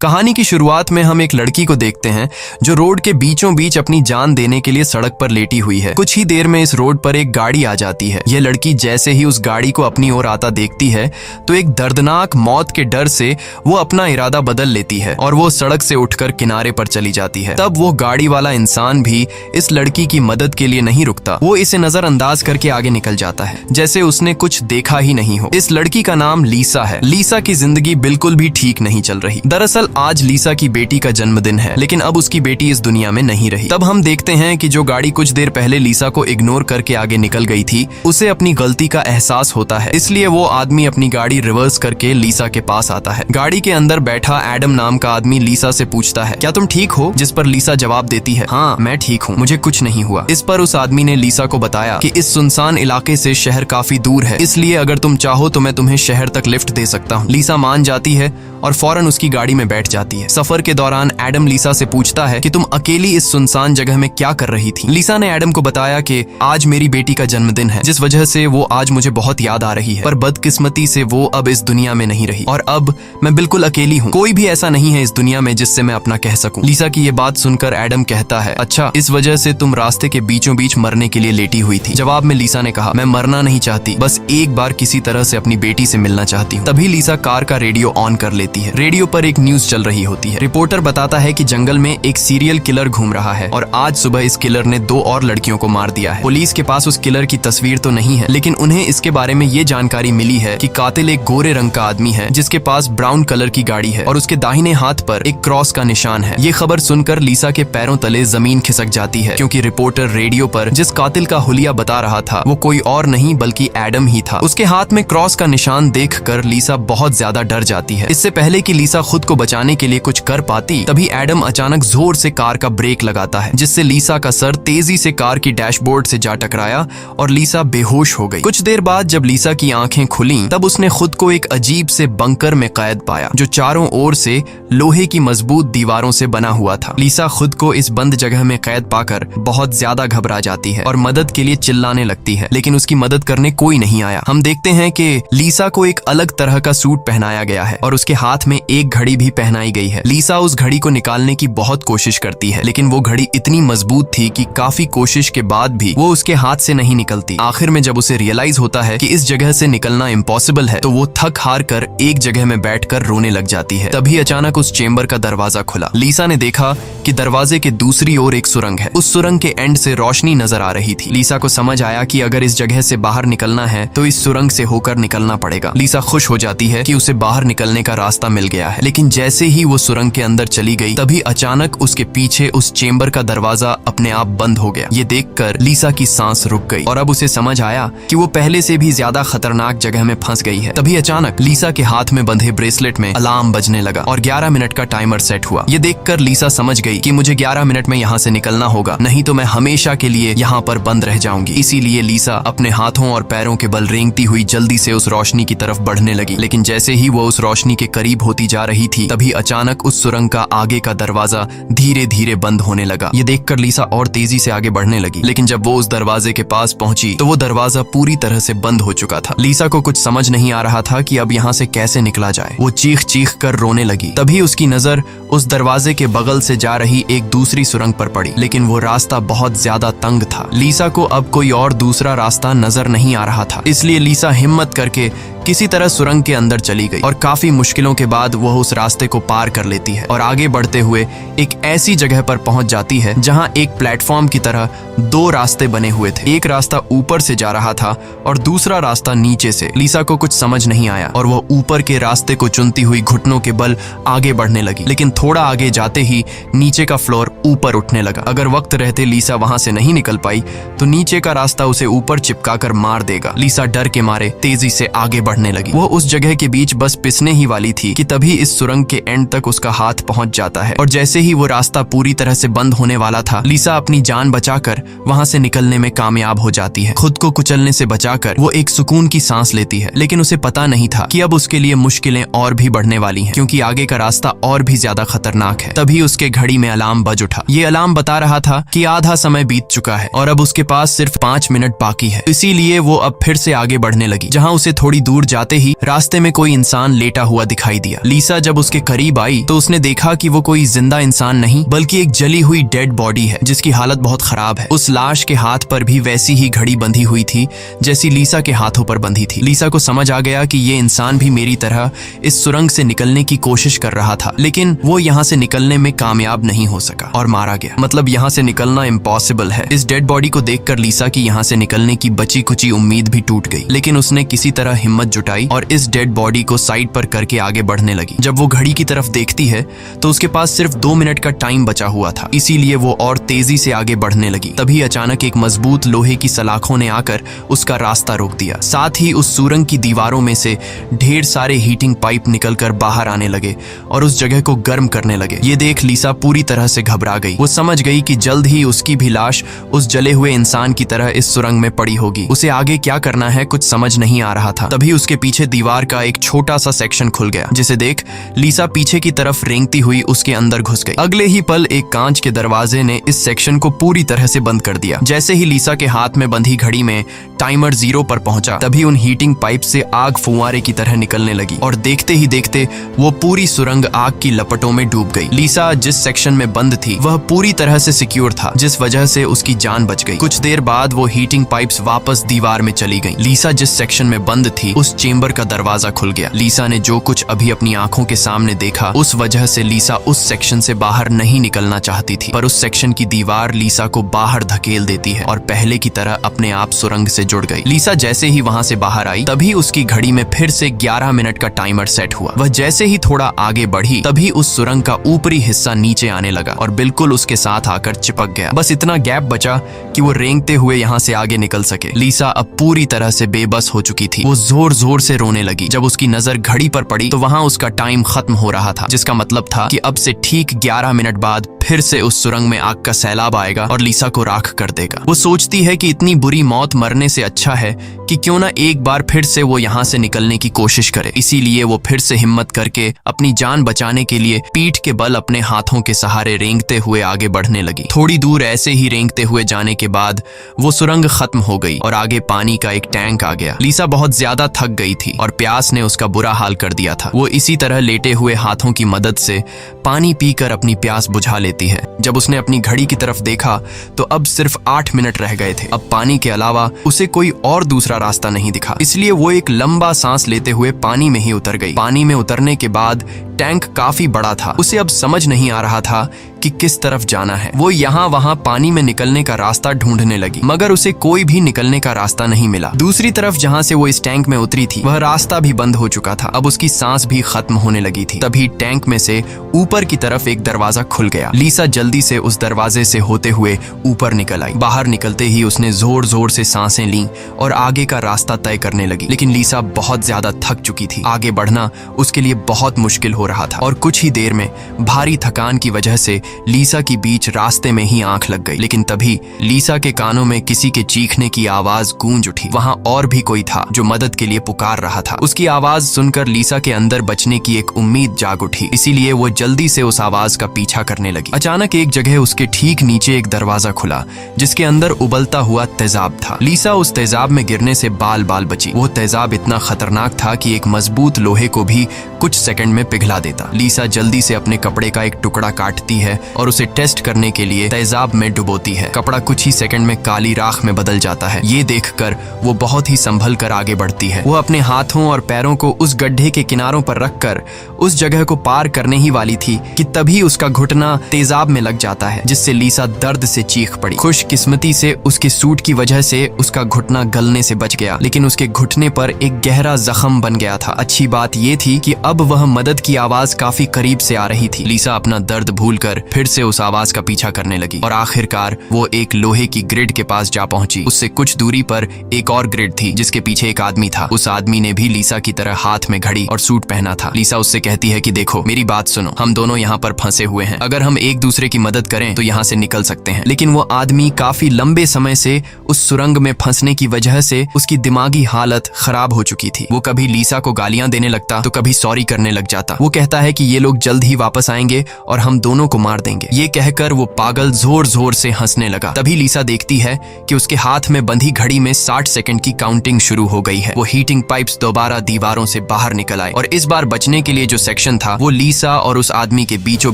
कहानी की शुरुआत में हम एक लड़की को देखते हैं जो रोड के बीचों बीच अपनी जान देने के लिए सड़क पर लेटी हुई है। कुछ ही देर में इस रोड पर एक गाड़ी आ जाती है। यह लड़की जैसे ही उस गाड़ी को अपनी ओर आता देखती है तो एक दर्दनाक मौत के डर से वो अपना इरादा बदल लेती है और वो सड़क से उठकर किनारे पर चली जाती है। तब वो गाड़ी वाला इंसान भी इस लड़की की मदद के लिए नहीं रुकता। वो इसे नजरअंदाज करके आगे निकल जाता है जैसे उसने कुछ देखा ही नहीं हो। इस लड़की का नाम लीसा है। लीसा की जिंदगी बिल्कुल भी ठीक नहीं चल रही। दरअसल आज लीसा की बेटी का जन्मदिन है, लेकिन अब उसकी बेटी इस दुनिया में नहीं रही। तब हम देखते हैं कि जो गाड़ी कुछ देर पहले लीसा को इग्नोर करके आगे निकल गई थी, उसे अपनी गलती का एहसास होता है। इसलिए वो आदमी अपनी गाड़ी रिवर्स करके लीसा के पास आता है। गाड़ी के अंदर बैठा एडम नाम का आदमी लीसा से पूछता है, क्या तुम ठीक हो? जिस पर लीसा जवाब देती है, हाँ मैं ठीक हूँ, मुझे कुछ नहीं हुआ। इस पर उस आदमी ने लीसा को बताया कि इस सुनसान इलाके से शहर काफी दूर है, इसलिए अगर तुम चाहो तो मैं तुम्हें शहर तक लिफ्ट दे सकता हूँ। लीसा मान जाती है और फौरन उसकी गाड़ी में बैठ जाती है। सफर के दौरान एडम लीसा से पूछता है कि तुम अकेली इस सुनसान जगह में क्या कर रही थी? लीसा ने एडम को बताया कि आज मेरी बेटी का जन्मदिन है, जिस वजह से वो आज मुझे बहुत याद आ रही है, पर बदकिस्मती से वो अब इस दुनिया में नहीं रही और अब मैं बिल्कुल अकेली हूँ। कोई भी ऐसा नहीं है इस दुनिया में जिससे मैं अपना कह सकूं। लीसा की ये बात सुनकर एडम कहता है, अच्छा इस वजह से तुम रास्ते के बीचों बीच मरने के लिए लेटी हुई थी? जवाब में लीसा ने कहा, मैं मरना नहीं चाहती, बस एक बार किसी तरह से अपनी बेटी से मिलना चाहती हूँ। तभी लीसा कार का रेडियो ऑन कर लेती है। रेडियो पर एक न्यूज चल रही होती है। रिपोर्टर बताता है कि जंगल में एक सीरियल किलर घूम रहा है और आज सुबह इस किलर ने 2 और लड़कियों को मार दिया है। पुलिस के पास उस किलर की तस्वीर तो नहीं है, लेकिन उन्हें इसके बारे में ये जानकारी मिली है कि कातिल एक गोरे रंग का आदमी है जिसके पास ब्राउन कलर की गाड़ी है और उसके दाहिने हाथ पर एक क्रॉस का निशान है। ये खबर सुनकर लीसा के पैरों तले जमीन खिसक जाती है, क्योंकि रिपोर्टर रेडियो पर जिस कातिल का हुलिया बता रहा था वो कोई और नहीं बल्कि एडम ही था। उसके हाथ में क्रॉस का निशान देखकर लीसा बहुत ज्यादा डर जाती है। इससे पहले कि लीसा खुद को बचाने के लिए कुछ कर पाती, तभी एडम अचानक जोर से कार का ब्रेक लगाता है, जिससे लीसा का सर तेजी से कार की डैशबोर्ड से जा टकराया और लीसा बेहोश हो गई। कुछ देर बाद जब लीसा की आंखें खुलीं, तब उसने खुद को एक अजीब से बंकर में कैद पाया जो चारों ओर से लोहे की मजबूत दीवारों से बना हुआ था। लीसा खुद को इस बंद जगह में कैद पाकर बहुत ज्यादा घबरा जाती है और मदद के लिए चिल्लाने लगती है, लेकिन उसकी मदद करने कोई नहीं आया। हम देखते हैं कि लीसा को एक अलग तरह का सूट पहनाया गया है और उसके हाथ में एक घड़ी भी पहनाई गई है। लीसा उस घड़ी को निकालने की बहुत कोशिश करती है, लेकिन वो घड़ी इतनी मजबूत थी कि काफी कोशिश के बाद भी वो उसके हाथ से नहीं निकलती। आखिर में जब उसे रियलाइज होता है कि इस जगह से निकलना इम्पॉसिबल है, तो वो थक हार कर एक जगह में बैठकर रोने लग जाती है। तभी अचानक उस चेंबर का दरवाजा खुला। लीसा ने देखा कि दरवाजे के दूसरी ओर एक सुरंग है। उस सुरंग के एंड से रोशनी नजर आ रही थी। लीसा को समझ आया कि अगर इस जगह से बाहर निकलना है तो इस सुरंग से होकर निकलना पड़ेगा। लीसा खुश हो जाती है कि उसे बाहर निकलने का रास्ता मिल गया है, लेकिन जैसे ही वो सुरंग के अंदर चली गई, तभी अचानक उसके पीछे उस चेंबर का दरवाजा अपने आप बंद हो गया। ये देखकर लीसा की सांस रुक गई और अब उसे समझ आया कि वो पहले से भी ज्यादा खतरनाक जगह में फंस गई है। तभी अचानक लीसा के हाथ में बंधे ब्रेसलेट में अलार्म बजने लगा और 11 मिनट का टाइमर सेट हुआ। ये देखकर लीसा समझ गई कि मुझे 11 मिनट में यहाँ से निकलना होगा, नहीं तो मैं हमेशा के लिए यहाँ पर बंद रह जाऊंगी। इसीलिए लीसा अपने हाथों और पैरों के बल रेंगती हुई जल्दी से उस रोशनी की तरफ बढ़ने लगी। लेकिन जैसे ही वो उस रोशनी के करीब होती जा रही थी, तभी अचानक उस सुरंग का आगे का दरवाजा धीरे धीरे बंद होने लगा। ये देखकर लीसा और तेजी से आगे बढ़ने लगी, लेकिन जब वो उस दरवाजे के पास पहुंची तो वो दरवाजा पूरी तरह से बंद हो चुका था। लीसा को कुछ समझ नहीं आ रहा था कि अब यहाँ से कैसे निकला जाए। वो चीख चीख कर रोने लगी। तभी उसकी नजर उस दरवाजे के बगल से जा रही एक दूसरी सुरंग पर पड़ी, लेकिन वो रास्ता बहुत ज्यादा तंग था। लीसा को अब कोई और दूसरा रास्ता नजर नहीं आ रहा था, इसलिए लीसा हिम्मत करके किसी तरह सुरंग के अंदर चली गई और काफी मुश्किलों के बाद वह उस रास्ते को पार कर लेती है और आगे बढ़ते हुए एक ऐसी जगह पर पहुंच जाती है जहां एक प्लेटफॉर्म की तरह 2 रास्ते बने हुए थे। एक रास्ता ऊपर से जा रहा था और दूसरा रास्ता नीचे से। लीसा को कुछ समझ नहीं आया और वह ऊपर के रास्ते को चुनती हुई घुटनों के बल आगे बढ़ने लगी, लेकिन थोड़ा आगे जाते ही नीचे का फ्लोर ऊपर उठने लगा। अगर वक्त रहते लीसा वहां से नहीं निकल पाई तो नीचे का रास्ता उसे ऊपर चिपका कर मार देगा। लीसा डर के मारे तेजी से आगे बढ़ने लगी। वो उस जगह के बीच बस पिसने ही वाली थी कि तभी इस सुरंग के एंड तक उसका हाथ पहुंच जाता है और जैसे ही वो रास्ता पूरी तरह से बंद होने वाला था, लीसा अपनी जान बचाकर वहां से निकलने में कामयाब हो जाती है। खुद को कुचलने से बचाकर वो एक सुकून की सांस लेती है, लेकिन उसे पता नहीं था कि अब उसके लिए मुश्किलें और भी बढ़ने वाली हैं, क्योंकि आगे का रास्ता और भी ज्यादा खतरनाक है। तभी उसके घड़ी में अलार्म बज उठा। ये अलार्म बता रहा था कि आधा समय बीत चुका है और अब उसके पास सिर्फ 5 मिनट बाकी है। इसीलिए वो अब फिर से आगे बढ़ने लगी। जहाँ उसे थोड़ी दूर दूर जाते ही रास्ते में कोई इंसान लेटा हुआ दिखाई दिया। लीसा जब उसके करीब आई तो उसने देखा कि वो कोई जिंदा इंसान नहीं बल्कि एक जली हुई डेड बॉडी है जिसकी हालत बहुत खराब है। उस लाश के हाथ पर भी वैसी ही घड़ी बंधी हुई थी जैसी लीसा के हाथों पर बंधी थी। लीसा को समझ आ गया कि ये इंसान भी मेरी तरह इस सुरंग से निकलने की कोशिश कर रहा था, लेकिन वो यहाँ से निकलने में कामयाब नहीं हो सका और मारा गया। मतलब यहाँ से निकलना इम्पॉसिबल है। इस डेड बॉडी को देखकर लीसा की यहाँ से निकलने की बची कुची उम्मीद भी टूट गई, लेकिन उसने किसी तरह हिम्मत जुटाई और इस डेड बॉडी को साइड पर करके आगे बढ़ने लगी। जब वो घड़ी की तरफ देखती है तो उसके पास सिर्फ 2 मिनट का टाइम बचा हुआ था, इसीलिए वो और तेजी से आगे बढ़ने लगी। तभी अचानक एक मजबूत लोहे की सलाखों ने आकर उसका रास्ता रोक दिया। साथ ही उस सुरंग की दीवारों में से ढेर सारे हीटिंग पाइप निकलकर बाहर आने लगे और उस जगह को गर्म करने लगे। ये देख लीसा पूरी तरह से घबरा गई। वो समझ गई कि जल्द ही उसकी भी लाश उस जले हुए इंसान की तरह इस सुरंग में पड़ी होगी। उसे आगे क्या करना है कुछ समझ नहीं आ रहा था। तभी उसके पीछे दीवार का एक छोटा सा सेक्शन खुल गया, जिसे देख लीसा पीछे की तरफ रेंगती हुई उसके अंदर घुस गई। अगले ही पल एक कांच के दरवाजे ने इस सेक्शन को पूरी तरह से बंद कर दिया। जैसे ही लीसा के हाथ में बंधी घड़ी में टाइमर 0 पर पहुंचा, तभी उन हीटिंग पाइप से आग फुंवारे की तरह निकलने लगी और देखते ही देखते वो पूरी सुरंग आग की लपटों में डूब गई। लीसा जिस सेक्शन में बंद थी वह पूरी तरह से सिक्योर था, जिस वजह से उसकी जान बच गई। कुछ देर बाद वो हीटिंग पाइप्स वापस दीवार में चली गईं। लीसा जिस सेक्शन में बंद थी उस चेंबर का दरवाजा खुल गया। लीसा ने जो कुछ अभी अपनी आंखों के सामने देखा उस वजह से लीसा उस सेक्शन से बाहर नहीं निकलना चाहती थी, पर उस सेक्शन की दीवार लीसा को बाहर धकेल देती है और पहले की तरह अपने आप सुरंग से जुड़ गई। लीसा जैसे ही वहां से बाहर आई तभी उसकी घड़ी में फिर से 11 मिनट का टाइमर सेट हुआ। वह जैसे ही थोड़ा आगे बढ़ी तभी उस सुरंग का ऊपरी हिस्सा नीचे आने लगा और बिल्कुल उसके साथ आकर चिपक गया। बस इतना गैप बचा कि वो रेंगते हुए यहाँ से आगे निकल सके। लीसा अब पूरी तरह से बेबस हो चुकी थी। वो जोर जोर से रोने लगी। जब उसकी नजर घड़ी पर पड़ी तो वहां उसका टाइम खत्म हो रहा था, जिसका मतलब था कि अब से ठीक 11 मिनट बाद फिर से उस सुरंग में आग का सैलाब आएगा और लीसा को राख कर देगा। वो सोचती है कि इतनी बुरी मौत मरने से अच्छा है कि क्यों ना एक बार फिर से वो यहाँ से निकलने की कोशिश करे। इसीलिए वो फिर से हिम्मत करके अपनी जान बचाने के लिए पीठ के बल अपने हाथों के सहारे रेंगते हुए आगे बढ़ने लगी। थोड़ी दूर ऐसे ही रेंगते हुए जाने के बाद वो सुरंग खत्म हो गई और आगे पानी का एक टैंक आ गया। लीसा बहुत ज्यादा थक गई थी और प्यास ने उसका बुरा हाल कर दिया था। वो इसी तरह लेटे हुए हाथों की मदद से पानी पीकर अपनी प्यास बुझा लेती है। जब उसने अपनी घड़ी की तरफ देखा तो अब सिर्फ 8 मिनट रह गए थे। अब पानी के अलावा उसे कोई और दूसरा रास्ता नहीं दिखा, इसलिए वो एक लंबा सांस लेते हुए पानी में ही उतर गई। पानी में उतरने के बाद टैंक काफी बड़ा था। उसे अब समझ नहीं आ रहा था कि किस तरफ जाना है। वो यहाँ वहाँ पानी में निकलने का रास्ता ढूंढने लगी, मगर उसे कोई भी निकलने का रास्ता नहीं मिला। दूसरी तरफ जहाँ से वो इस टैंक में उतरी थी वह रास्ता भी बंद हो चुका था। अब उसकी सांस भी खत्म होने लगी थी। तभी टैंक में से ऊपर की तरफ एक दरवाजा खुल गया। लीसा जल्दी से उस दरवाजे से होते हुए ऊपर निकल आई। बाहर निकलते ही उसने जोर जोर से सांसें लीं और आगे का रास्ता तय करने लगी, लेकिन लीसा बहुत ज्यादा थक चुकी थी। आगे बढ़ना उसके लिए बहुत मुश्किल हो रहा था और कुछ ही देर में भारी थकान की वजह से लीसा की बीच रास्ते में ही आंख लग गई। लेकिन तभी लीसा के कानों में किसी के चीखने की आवाज गूंज उठी। वहां और भी कोई था जो मदद के लिए पुकार रहा था। उसकी आवाज सुनकर लीसा के अंदर बचने की एक उम्मीद जाग उठी, इसीलिए वो जल्दी से उस आवाज का पीछा करने लगी। अचानक एक जगह उसके ठीक नीचे एक दरवाजा खुला जिसके अंदर उबलता हुआ तेजाब था। लीसा उस तेजाब में गिरने से बाल बाल बची। वो तेजाब इतना खतरनाक था कि एक मजबूत लोहे को भी कुछ सेकंड में पिघला देता। लीसा जल्दी से अपने कपड़े का एक टुकड़ा काटती है और उसे टेस्ट करने के लिए तेजाब में डुबोती है। कपड़ा कुछ ही सेकंड में काली राख में बदल जाता है। ये देखकर वो बहुत ही संभल कर आगे बढ़ती है। वो अपने हाथों और पैरों को उस गड्ढे के किनारों पर रखकर उस जगह को पार करने ही वाली थी कि तभी उसका घुटना तेजाब में लग जाता है, जिससे लीसा दर्द से चीख पड़ी। खुशकिस्मती से उसके सूट की वजह से उसका घुटना गलने से बच गया, लेकिन उसके घुटने पर एक गहरा जख्म बन गया था। अच्छी बात ये थी कि अब वह मदद की आवाज काफी करीब से आ रही थी। लीसा अपना दर्द भूलकर फिर से उस आवाज का पीछा करने लगी और आखिरकार वो एक लोहे की ग्रिड के पास जा पहुंची। उससे कुछ दूरी पर एक और ग्रिड थी जिसके पीछे एक आदमी था। उस आदमी ने भी लीसा की तरह हाथ में घड़ी और सूट पहना था। लीसा उससे कहती है कि देखो मेरी बात सुनो, हम दोनों यहाँ पर फंसे हुए हैं। अगर हम एक दूसरे की मदद करें तो यहाँ से निकल सकते हैं। लेकिन वो आदमी काफी लंबे समय से उस सुरंग में फंसने की वजह से उसकी दिमागी हालत खराब हो चुकी थी। वो कभी लीसा को गालियां देने लगता तो कभी सॉरी करने लग जाता। वो कहता है कि ये लोग जल्द ही वापस आएंगे और हम दोनों को मार देंगे। ये कहकर वो पागल जोर जोर से हंसने लगा। तभी लीसा देखती है कि उसके हाथ में बंधी घड़ी में 60 सेकंड की काउंटिंग शुरू हो गई है। वो हीटिंग पाइप्स दोबारा दीवारों से बाहर निकल आए और इस बार बचने के लिए जो सेक्शन था वो लीसा और उस आदमी के बीचों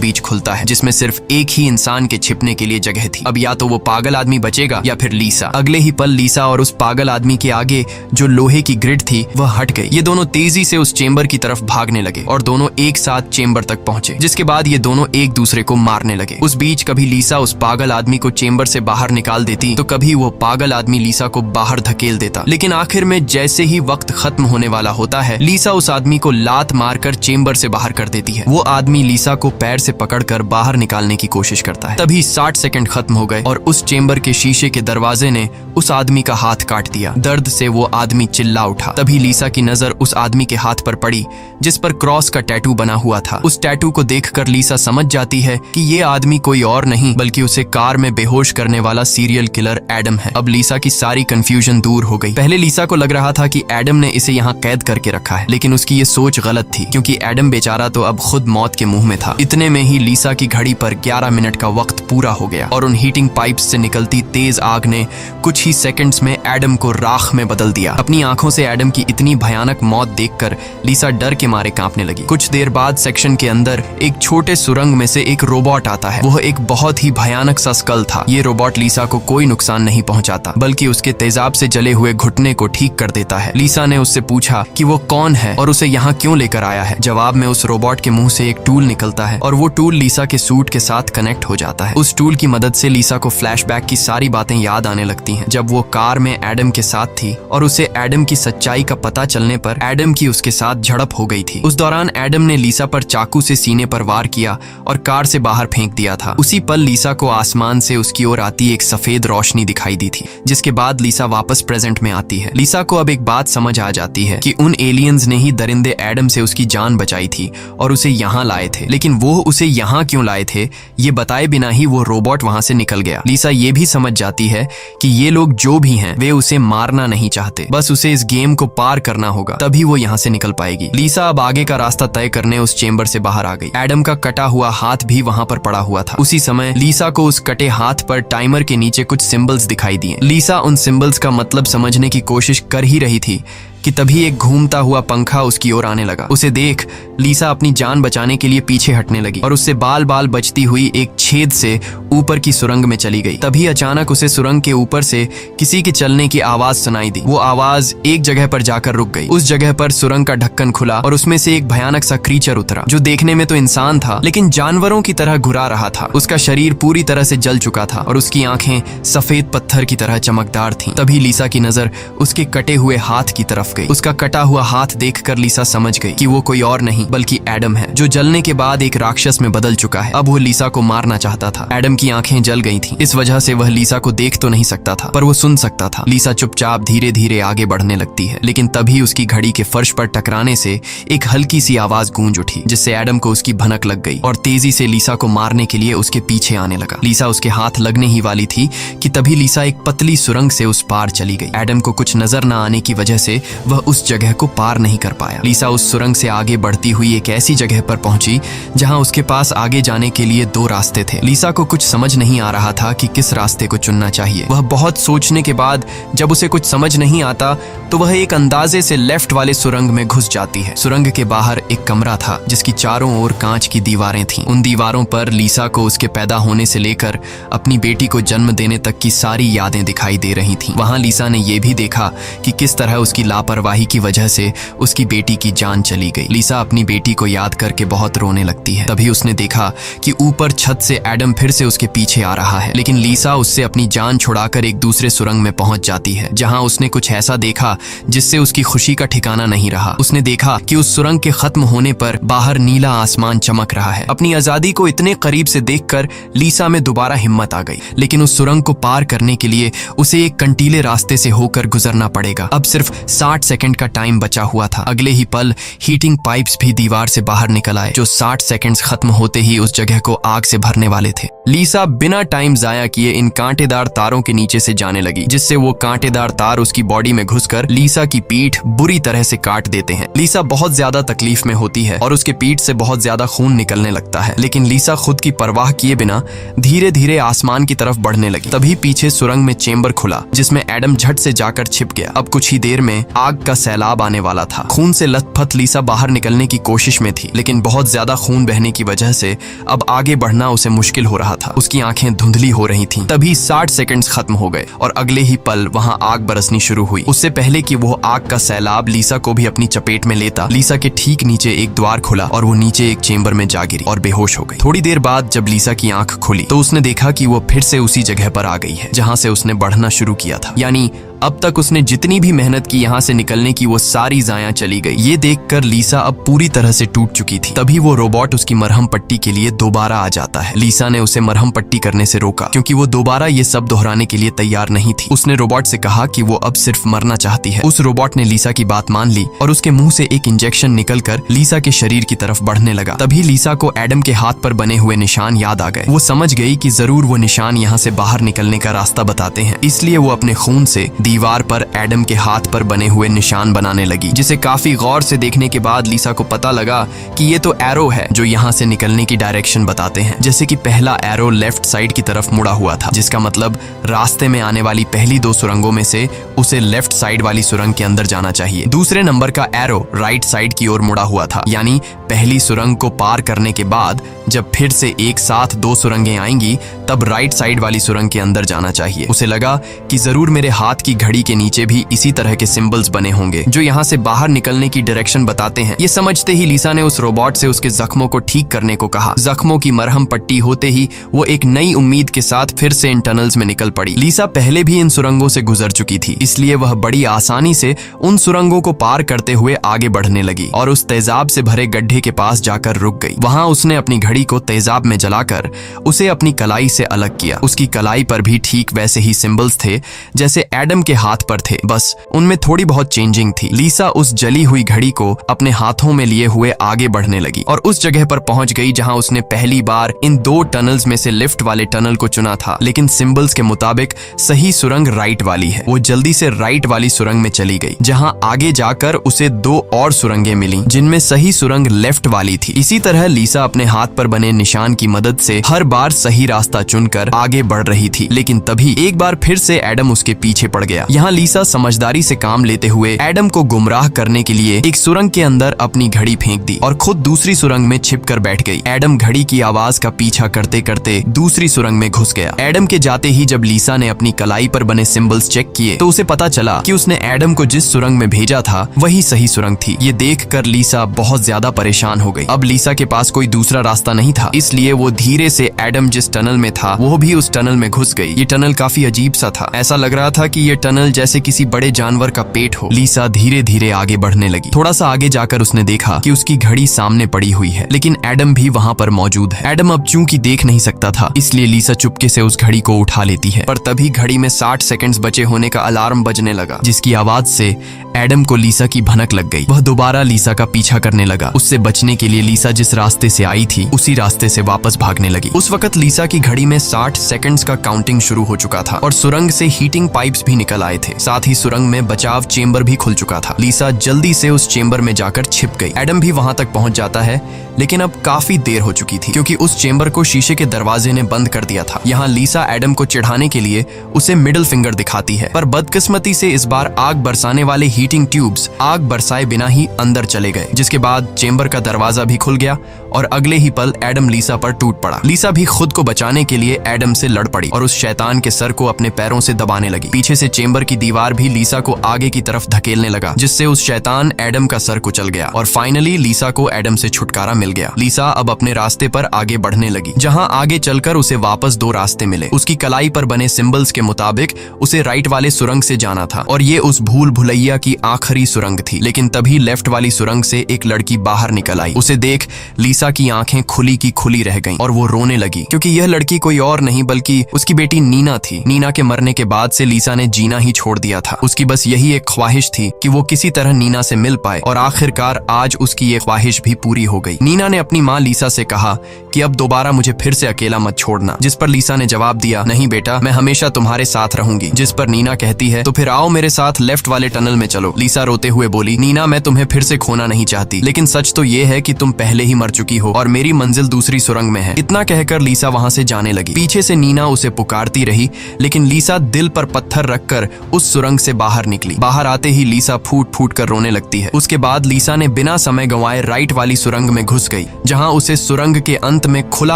बीच खुलता है, जिसमें सिर्फ एक ही इंसान के छिपने के लिए जगह थी। अब या तो वो पागल आदमी बचेगा या फिर लीसा। अगले ही पल लीसा और उस पागल आदमी के आगे जो लोहे की ग्रिड थी वह हट गई। ये दोनों तेजी से उस चेंबर की तरफ भागने लगे और दोनों एक साथ चेंबर तक पहुंचे, जिसके बाद ये दोनों एक दूसरे को मारने लगे। उस बीच कभी लीसा उस पागल आदमी को चेंबर से बाहर निकाल देती तो कभी वो पागल आदमी लीसा को बाहर धकेल देता। लेकिन आखिर में जैसे ही वक्त खत्म होने वाला होता है, लीसा उस आदमी को लात मारकर चेंबर से बाहर कर देती है। वो आदमी लीसा को पैर से पकड़कर बाहर निकालने की कोशिश करता है। तभी 60 सेकंड खत्म हो गए और उस चेंबर के शीशे के दरवाजे ने उस आदमी का हाथ काट दिया। दर्द से वो आदमी चिल्ला उठा। तभी लीसा की नजर उस आदमी के हाथ पर पड़ी जिस पर क्रॉस का टैटू बना हुआ था। उस टैटू को देखकर लीसा समझ जाती है कि ये आदमी कोई और नहीं बल्कि उसे कार में बेहोश करने वाला सीरियल किलर एडम है। अब लीसा की सारी कंफ्यूजन दूर हो गई। पहले लीसा को लग रहा था कि एडम ने इसे यहाँ कैद करके रखा है, लेकिन उसकी ये सोच गलत थी क्योंकि एडम बेचारा तो अब खुद मौत के मुंह में था। इतने में ही लीसा की घड़ी पर 11 मिनट का वक्त पूरा हो गया और उन हीटिंग पाइप्स से निकलती तेज आग ने कुछ ही सेकंड्स में एडम को राख में बदल दिया। अपनी आंखों से एडम की इतनी भयानक मौत देखकर लीसा डर के मारे कांपने लगी। कुछ देर बाद सेक्शन के अंदर एक छोटे सुरंग में से एक रोबोट आता है। वह एक बहुत ही भयानक सा स्कल था। ये रोबोट लीसा को कोई नुकसान नहीं पहुंचाता बल्कि उसके तेजाब से जले हुए घुटने को ठीक कर देता है। लीसा ने उससे पूछा कि वो कौन है और उसे यहाँ क्यों लेकर आया है। जवाब में उस रोबोट के मुंह से एक टूल निकलता है और वो टूल लीसा के सूट के साथ कनेक्ट हो जाता है। उस टूल की मदद से लीसा को फ्लैशबैक की सारी बातें याद आने लगती हैं, जब वो कार में एडम के साथ थी और उसे एडम की सच्चाई का पता चलने पर एडम की उसके साथ झड़प हो गई थी। उस दौरान एडम ने लीसा पर चाकू से सीने पर वार किया और कार से बाहर फेंक दिया था। उसी पल लीसा को आसमान से उसकी ओर आती एक सफेद रोशनी दिखाई दी थी, जिसके बाद लीसा वापस प्रेजेंट में आती है। लीसा को अब एक बात समझ आ जाती है कि उन एलियंस ने ही दरिंदे एडम से उसकी जान बचाई थी और उसे यहाँ लाए थे, लेकिन वो उसे यहाँ क्यों लाए थे ये बताए बिना ही वो रोबोट वहां से निकल गया। लीसा ये भी समझ जाती है कि ये लोग जो भी हैं वे उसे मारना नहीं चाहते, बस उसे इस गेम को पार करना होगा, तभी वो यहाँ से निकल पाएगी। लीसा अब आगे का रास्ता तय करने उस चेंबर से बाहर आ गई। एडम का कटा हुआ हाथ भी वहां पर पड़ा हुआ था। उसी समय लीसा को उस कटे हाथ पर टाइमर के नीचे कुछ सिंबल्स दिखाई दिए। लीसा उन सिंबल्स का मतलब समझने की कोशिश कर ही रही थी कि तभी एक घूमता हुआ पंखा उसकी ओर आने लगा। उसे देख लीसा अपनी जान बचाने के लिए पीछे हटने लगी और उससे बाल बाल बचती हुई एक छेद से ऊपर की सुरंग में चली गई। तभी अचानक उसे सुरंग के ऊपर से किसी के चलने की आवाज सुनाई दी। वो आवाज एक जगह पर जाकर रुक गई। उस जगह पर सुरंग का ढक्कन खुला और उसमें से एक भयानक सा क्रीचर उतरा, जो देखने में तो इंसान था लेकिन जानवरों की तरह घुरा रहा था। उसका शरीर पूरी तरह से जल चुका था और उसकी आंखें सफेद पत्थर की तरह चमकदार थीं। तभी लीसा की नजर उसके कटे हुए हाथ की तरफ गई। उसका कटा हुआ हाथ देखकर लीसा समझ गई कि वो कोई और नहीं बल्कि एडम है, जो जलने के बाद एक राक्षस में बदल चुका है। अब वो लीसा को मारना चाहता था। एडम की आंखें जल गई थीं, इस वजह से वह लीसा को देख तो नहीं सकता था पर वो सुन सकता था। लीसा चुपचाप धीरे धीरे आगे बढ़ने लगती है, लेकिन तभी उसकी घड़ी के फर्श पर टकराने से एक हल्की सी आवाज गूंज उठी, जिससे एडम को उसकी भनक लग गई और तेजी से लीसा को मारने के लिए उसके पीछे आने लगा। लीसा उसके हाथ लगने ही वाली थी कि तभी लीसा एक पतली सुरंग से उस पार चली गई। एडम को कुछ नजर न आने की वजह से वह उस जगह को पार नहीं कर पाया। लीसा उस सुरंग से आगे बढ़ती हुई एक ऐसी जगह पर पहुंची जहां उसके पास आगे जाने के लिए 2 रास्ते थे। लीसा को कुछ समझ नहीं आ रहा था कि किस रास्ते को चुनना चाहिए। वह बहुत सोचने के बाद जब उसे कुछ समझ नहीं आता तो वह एक अंदाजे से लेफ्ट वाले सुरंग में घुस जाती है। सुरंग के बाहर एक कमरा था जिसकी चारों ओर कांच की दीवारें थीं। उन दीवारों पर लीसा को उसके पैदा होने से लेकर अपनी बेटी को जन्म देने तक की सारी यादें दिखाई दे रही थीं। वहां लीसा ने यह भी देखा कि किस तरह उसकी लापरवाही की वजह से उसकी बेटी की जान चली गई। लीसा अपनी बेटी को याद करके बहुत रोने लगती है। तभी उसने देखा कि ऊपर छत से एडम फिर से उसके पीछे आ रहा है, लेकिन लीसा उससे अपनी जान छुड़ाकर एक दूसरे सुरंग में पहुंच जाती है, जहां उसने कुछ ऐसा देखा जिससे उसकी खुशी का ठिकाना नहीं रहा। उसने देखा कि उस सुरंग के खत्म होने पर बाहर नीला आसमान चमक रहा है। अपनी आजादी को इतने करीब से देखकर लीसा में दोबारा हिम्मत आ गई, लेकिन उस सुरंग को पार करने के लिए उसे एक कंटीले रास्ते से होकर गुजरना पड़ेगा। अब सिर्फ 60 सेकंड का टाइम बचा हुआ था। अगले ही पल हीटिंग पाइप्स भी दीवार से बाहर निकल आए, जो 60 सेकंड्स खत्म होते ही उस जगह को आग से भरने वाले थे। लीसा बिना टाइम जाया किए इन कांटेदार तारों के नीचे से जाने लगी, जिससे वो कांटेदार तार उसकी बॉडी में घुसकर लीसा की पीठ बुरी तरह से काट देते हैं। लीसा बहुत ज्यादा तकलीफ में होती है और उसके पीठ से बहुत ज्यादा खून निकलने लगता है, लेकिन लीसा खुद की परवाह किए बिना धीरे धीरे आसमान की तरफ बढ़ने लगी। तभी पीछे सुरंग में चेंबर खुला, जिसमें एडम झट से जाकर छिप गया। अब कुछ ही देर में आग का सैलाब आने वाला था। खून से लथपथ लीसा बाहर निकलने की कोशिश में थी, लेकिन बहुत ज्यादा खून बहने की वजह से अब आगे बढ़ना उसे मुश्किल हो रहा था। उसकी आंखें धुंधली हो रही थीं। तभी 60 सेकंड्स खत्म हो गए और अगले ही पल वहां आग बरसनी शुरू हुई। उससे पहले कि वो आग का सैलाब लीसा को भी अपनी चपेट में लेता, लीसा के ठीक नीचे एक द्वार खुला और वो नीचे एक चेंबर में जा गिरी और बेहोश हो गई। थोड़ी देर बाद जब लीसा की आंख खुली तो उसने देखा कि वो फिर से उसी जगह पर आ गई है जहां से उसने बढ़ना शुरू किया था। यानी अब तक उसने जितनी भी मेहनत की यहाँ से निकलने की, वो सारी जाया चली गई। ये देखकर लीसा अब पूरी तरह से टूट चुकी थी। तभी वो रोबोट उसकी मरहम पट्टी के लिए दोबारा आ जाता है। लीसा ने उसे मरहम पट्टी करने से रोका, क्योंकि वो दोबारा ये सब दोहराने के लिए तैयार नहीं थी। उसने रोबोट से कहा कि वो अब सिर्फ मरना चाहती है। उस रोबोट ने लीसा की बात मान ली और उसके मुंह से एक इंजेक्शन निकलकर लीसा के शरीर की तरफ बढ़ने लगा। तभी लीसा को एडम के हाथ पर बने हुए निशान याद आ गए। वो समझ गई कि जरूर वो निशान यहाँ से बाहर निकलने का रास्ता बताते हैं, इसलिए वो अपने खून से दीवार पर एडम के हाथ पर बने हुए निशान बनाने लगी, जिसे काफी गौर से देखने के बाद लीसा को पता लगा कि ये तो एरो है जो यहाँ से निकलने की डायरेक्शन बताते हैं। जैसे कि पहला एरो लेफ्ट साइड की तरफ मुड़ा हुआ था, जिसका मतलब रास्ते में आने वाली पहली 2 सुरंगों में से उसे लेफ्ट साइड वाली सुरंग के अंदर जाना चाहिए। दूसरे नंबर का एरो राइट साइड की ओर मुड़ा हुआ था, यानी पहली सुरंग को पार करने के बाद जब फिर से एक साथ 2 सुरंगें आएंगी तब राइट साइड वाली सुरंग के अंदर जाना चाहिए। उसे लगा कि जरूर मेरे हाथ की घड़ी के नीचे भी इसी तरह के सिंबल्स बने होंगे जो यहाँ से बाहर निकलने की डायरेक्शन बताते हैं। ये समझते ही लीसा ने उस रोबोट से उसके जख्मों को ठीक करने को कहा। जख्मों की मरहम पट्टी होते ही वो एक नई उम्मीद के साथ फिर से इन टनल्स में निकल पड़ी। लीसा पहले भी इन सुरंगों से गुजर चुकी थी, इसलिए वह बड़ी आसानी से उन सुरंगों को पार करते हुए आगे बढ़ने लगी और उस तेजाब से भरे गड्ढे के पास जाकर रुक गई। वहां उसने अपनी घड़ी को तेजाब में जलाकर उसे अपनी कलाई से अलग किया। उसकी कलाई पर भी ठीक वैसे ही सिंबल्स थे जैसे एडम के हाथ पर थे, बस उनमें थोड़ी बहुत चेंजिंग थी। लीसा उस जली हुई घड़ी को अपने हाथों में लिए हुए आगे बढ़ने लगी और उस जगह पर पहुंच गई जहां उसने पहली बार इन 2 टनल्स में से लिफ्ट वाले टनल को चुना था, लेकिन सिंबल्स के मुताबिक सही सुरंग राइट वाली है। वो जल्दी से राइट वाली सुरंग में चली गई, जहां आगे जाकर उसे 2 और सुरंगें मिली जिनमें सही सुरंग लेफ्ट वाली थी। इसी तरह लीसा अपने हाथ पर बने निशान की मदद से हर बार सही रास्ता चुनकर आगे बढ़ रही थी, लेकिन तभी एक बार फिर से एडम उसके पीछे पड़ गया। यहाँ लीसा समझदारी से काम लेते हुए एडम को गुमराह करने के लिए एक सुरंग के अंदर अपनी घड़ी फेंक दी और खुद दूसरी सुरंग में छिपकर बैठ गई। एडम घड़ी की आवाज का पीछा करते करते दूसरी सुरंग में घुस गया। एडम के जाते ही जब लीसा ने अपनी कलाई पर बने सिंबल्स चेक किए तो उसे पता चला कि उसने एडम को जिस सुरंग में भेजा था वही सही सुरंग थी। ये देखकर लीसा बहुत ज्यादा परेशान हो गई। अब लीसा के पास कोई दूसरा रास्ता नहीं था, इसलिए वो धीरे से एडम जिस टनल में था वो भी उस टनल में घुस गई। ये टनल काफी अजीब सा था। ऐसा लग रहा था कि ये टनल जैसे किसी बड़े जानवर का पेट हो। लीसा धीरे धीरे आगे बढ़ने लगी। थोड़ा सा आगे जाकर उसने देखा कि उसकी घड़ी सामने पड़ी हुई है, लेकिन एडम भी वहाँ पर मौजूद है। एडम अब चूंकि देख नहीं सकता था, इसलिए लीसा चुपके से उस घड़ी को उठा लेती है, पर तभी घड़ी में 60 सेकंड्स बचे होने का अलार्म बजने लगा, जिसकी आवाज से एडम को लीसा की भनक लग गई। वह दोबारा लीसा का पीछा करने लगा। उससे बचने के लिए लीसा जिस रास्ते से आई थी उसी रास्ते से वापस भागने लगी। उस वक्त लीसा की घड़ी में 60 सेकंड्स का काउंटिंग शुरू हो चुका था और सुरंग से हीटिंग पाइप्स भी निकल आए थे। साथ ही सुरंग में बचाव चेंबर भी खुल चुका था। लीसा जल्दी से उस चेंबर में जाकर छिप गई। एडम भी वहां तक पहुंच जाता है, लेकिन अब काफी देर हो चुकी थी क्योंकि उस चेंबर को शीशे के दरवाजे ने बंद कर दिया था। यहाँ लीसा एडम को चिढ़ाने के लिए उसे मिडिल फिंगर दिखाती है, पर बदकिस्मती से इस बार आग बरसाने वाले हीटिंग ट्यूब्स आग बरसाए बिना ही अंदर चले गए, जिसके बाद चेंबर का दरवाजा भी खुल गया और अगले ही पल एडम लीसा पर टूट पड़ा। लीसा भी खुद को बचाने के लिए एडम से लड़ पड़ी और उस शैतान के सर को अपने पैरों से दबाने लगी। पीछे से चेंबर की दीवार भी लीसा को आगे की तरफ धकेलने लगा, जिससे उस शैतान एडम का सर कुचल गया और फाइनली लीसा को एडम से छुटकारा मिल गया। लीसा अब अपने रास्ते पर आगे बढ़ने लगी, जहां आगे चलकर उसे वापस 2 रास्ते मिले। उसकी कलाई पर बने सिंबल्स के मुताबिक उसे राइट वाले सुरंग से जाना था और ये उस भूल भुलैया की आखिरी सुरंग थी। लेकिन तभी लेफ्ट वाली सुरंग से एक लड़की बाहर निकल आई। उसे देख लीसा लीसा की आंखें खुली की खुली रह गईं और वो रोने लगी, क्योंकि यह लड़की कोई और नहीं बल्कि उसकी बेटी नीना थी। नीना के मरने के बाद से लीसा ने जीना ही छोड़ दिया था। उसकी बस यही एक ख्वाहिश थी कि वो किसी तरह नीना से मिल पाए, और आखिरकार आज उसकी ये ख्वाहिश भी पूरी हो गई। नीना ने अपनी माँ लीसा से कहा कि अब दोबारा मुझे फिर से अकेला मत छोड़ना, जिस पर लीसा ने जवाब दिया, नहीं बेटा, मैं हमेशा तुम्हारे साथ रहूंगी। जिस पर नीना कहती है, तो फिर आओ मेरे साथ लेफ्ट वाले टनल में चलो। लीसा रोते हुए बोली, नीना, मैं तुम्हें फिर से खोना नहीं चाहती, लेकिन सच तो ये है कि तुम पहले ही मर चुकी हो और मेरी मंजिल दूसरी सुरंग में है। इतना कहकर लीसा वहां से जाने लगी। पीछे से नीना उसे पुकारती रही, लेकिन लीसा दिल पर पत्थर रखकर उस सुरंग से बाहर निकली। बाहर आते ही लीसा फूट फूट कर रोने लगती है। उसके बाद लीसा ने बिना समय गंवाए राइट वाली सुरंग में घुस गई, जहां उसे सुरंग के अंत में खुला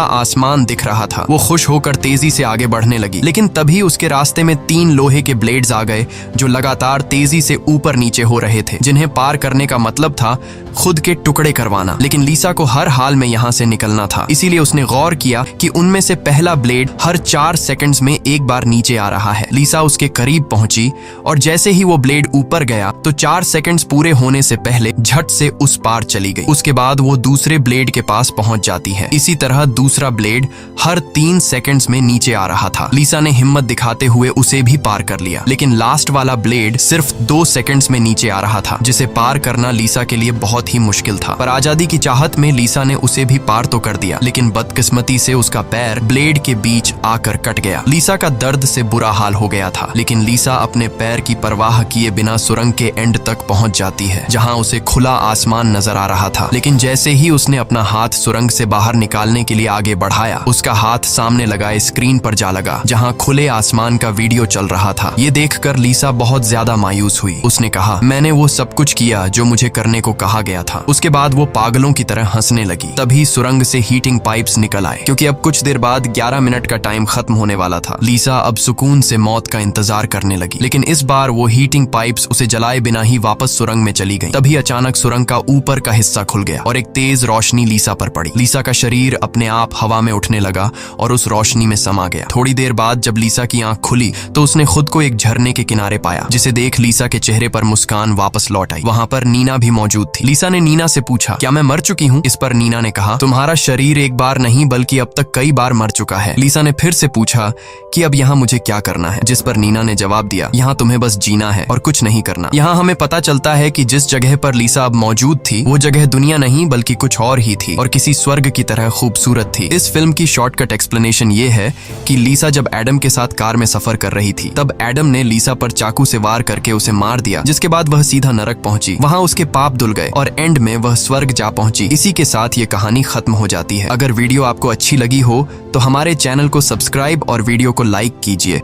आसमान दिख रहा था। वो खुश होकर तेजी से आगे बढ़ने लगी, लेकिन तभी उसके रास्ते में 3 लोहे के ब्लेड्स आ गए जो लगातार तेजी से ऊपर नीचे हो रहे थे, जिन्हें पार करने का मतलब था खुद के टुकड़े करवाना। लेकिन लीसा को हर हाल में यहाँ से निकलना था, इसीलिए उसने गौर किया कि उनमें से पहला ब्लेड हर 4 सेकंड्स में एक बार नीचे आ रहा है। लीसा उसके करीब पहुंची और जैसे ही वो ब्लेड ऊपर गया तो 4 सेकंड्स पूरे होने से पहले झट से उस पार चली गई। उसके बाद वो दूसरे ब्लेड के पास पहुंच जाती है। इसी तरह दूसरा ब्लेड हर 3 सेकंड्स में नीचे आ रहा था। लीसा ने हिम्मत दिखाते हुए उसे भी पार कर लिया, लेकिन लास्ट वाला ब्लेड सिर्फ 2 सेकंड्स में नीचे आ रहा था, जिसे पार करना लीसा के लिए बहुत ही मुश्किल था। पर आजादी की चाहत में लीसा ने उसे भी पार तो कर दिया, लेकिन बदकिस्मती से उसका पैर ब्लेड के बीच आकर कट गया। लीसा का दर्द से बुरा हाल हो गया था, लेकिन लीसा अपने पैर की परवाह किए बिना सुरंग के एंड तक पहुंच जाती है, जहां उसे खुला आसमान नजर आ रहा था। लेकिन जैसे ही उसने अपना हाथ सुरंग से बाहर निकालने के लिए आगे बढ़ाया, उसका हाथ सामने लगाए स्क्रीन पर जा लगा, जहां खुले आसमान का वीडियो चल रहा था। ये देखकर लीसा बहुत ज्यादा मायूस हुई। उसने कहा, मैंने वो सब कुछ किया जो मुझे करने को कहा गया था। उसके बाद वो पागलों की तरह हंसने लगी। तभी सुरंग से हीटिंग पाइप्स निकल आए, क्योंकि अब कुछ देर बाद 11 मिनट का टाइम खत्म होने वाला था। लीसा अब सुकून से मौत का इंतजार करने लगी, लेकिन इस बार वो हीटिंग पाइप्स उसे जलाए बिना ही वापस सुरंग में चली गई। तभी अचानक सुरंग का ऊपर का हिस्सा खुल गया और एक तेज रोशनी लीसा पर पड़ी। लीसा का शरीर अपने आप हवा में उठने लगा और उस रोशनी में समा गया। थोड़ी देर बाद जब लीसा की आंख खुली तो उसने खुद को एक झरने के किनारे पाया, जिसे देख लीसा के चेहरे पर मुस्कान वापस लौट आई। वहां पर नीना भी मौजूद थी। लीसा ने नीना से पूछा, क्या मैं मर चुकी हूँ? इस पर नीना ने कहा, तुम्हारा शरीर एक बार नहीं बल्कि अब तक कई बार मर चुका है। लीसा ने फिर से पूछा कि अब यहाँ मुझे क्या करना है? जिस पर नीना ने जवाब दिया, यहाँ तुम्हें बस जीना है और कुछ नहीं करना। यहाँ हमें पता चलता है कि जिस जगह पर लीसा अब मौजूद थी वो जगह दुनिया नहीं बल्कि कुछ और ही थी और किसी स्वर्ग की तरह खूबसूरत थी। इस फिल्म की शॉर्टकट एक्सप्लेनेशन ये है कि लीसा जब एडम के साथ कार में सफर कर रही थी, तब एडम ने लीसा पर चाकू से वार करके उसे मार दिया, जिसके बाद वह सीधा नरक पहुंची। वहां उसके पाप धुल गए और एंड में वह स्वर्ग जा पहुंची। इसी के साथ ये कहानी खत्म हो जाती है। अगर वीडियो आपको अच्छी लगी हो तो हमारे चैनल को सब्सक्राइब और वीडियो को लाइक कीजिए।